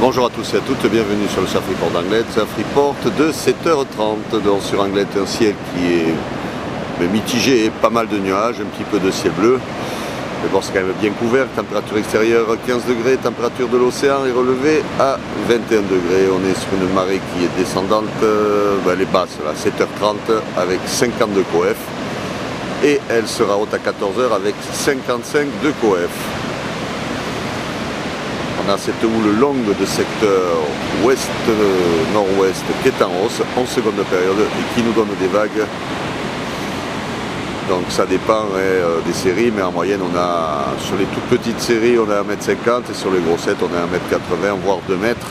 Bonjour à tous et à toutes, bienvenue sur le Surf Report d'Anglet. Surf Report de 7h30, donc sur Anglet, un ciel qui est mitigé et pas mal de nuages, un petit peu de ciel bleu. Mais bon, c'est quand même bien couvert, température extérieure 15 degrés, température de l'océan est relevée à 21 degrés. On est sur une marée qui est descendante, elle est basse là, 7h30 avec 50 de coef. Et elle sera haute à 14h avec 55 de coef. On a cette houle longue de secteur ouest-nord-ouest qui est en hausse, 11 secondes de période et qui nous donne des vagues. Donc ça dépend des séries, mais en moyenne on a, sur les toutes petites séries on a 1m50 et sur les grossettes on a 1m80 voire 2 mètres.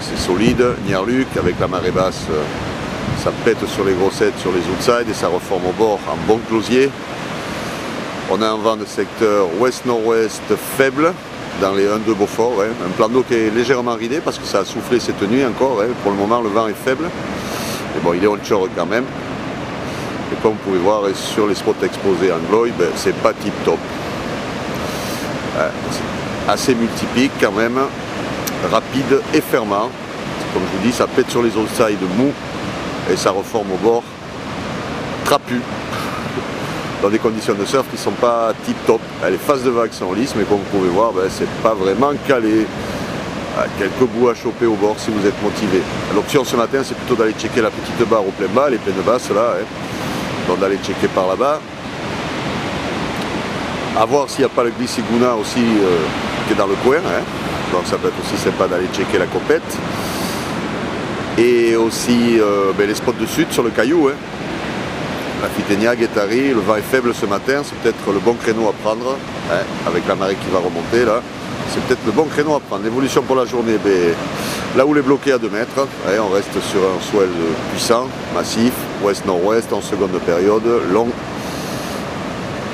C'est solide, Nyarluk avec la marée basse, ça pète sur les grossettes, sur les outsides et ça reforme au bord en bon closier. On a un vent de secteur ouest-nord-ouest faible dans les 1-2 Beaufort, un plan d'eau qui est légèrement ridé parce que ça a soufflé cette nuit encore, pour le moment le vent est faible, mais bon il est onshore quand même. Et comme vous pouvez voir sur les spots exposés en glow, c'est pas tip top. Assez multipique quand même, rapide et fermant. Comme je vous dis, ça pète sur les outsides mous et ça reforme au bord trapu. Dans des conditions de surf qui ne sont pas tip top. Les faces de vagues sont lisses, mais comme vous pouvez voir, c'est pas vraiment calé. Quelques bouts à choper au bord si vous êtes motivé. L'option ce matin, c'est plutôt d'aller checker la petite barre au plein bas, les pleines basses là. Donc d'aller checker par là-bas. À voir s'il n'y a pas le Glissiguna aussi qui est dans le coin. Donc ça peut être aussi sympa d'aller checker la copette. Et aussi les spots de sud sur le caillou. La Fitenia, Guettari, le vent est faible ce matin, c'est peut-être le bon créneau à prendre, avec la marée qui va remonter là. C'est peut-être le bon créneau à prendre. L'évolution pour la journée, la houle est bloquée à 2 mètres. On reste sur un swell puissant, massif, ouest-nord-ouest, en seconde de période, long.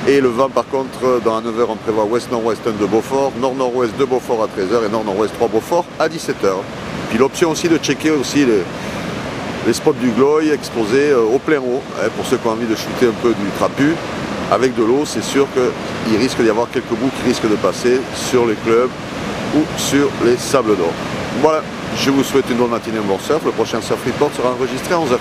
Et le vent par contre, dans à 9h on prévoit ouest-nord-ouest 1 de Beaufort, nord-nord-ouest 2 Beaufort à 13h et nord-nord-ouest 3 Beaufort à 17h. Puis l'option aussi de checker aussi les spots du glow exposés au plein eau, pour ceux qui ont envie de shooter un peu du trapu. Avec de l'eau, c'est sûr qu'il risque d'y avoir quelques bouts qui risquent de passer sur les clubs ou sur les sables d'or. Voilà, je vous souhaite une bonne matinée, un bon surf. Le prochain Surf Report sera enregistré à 11h30.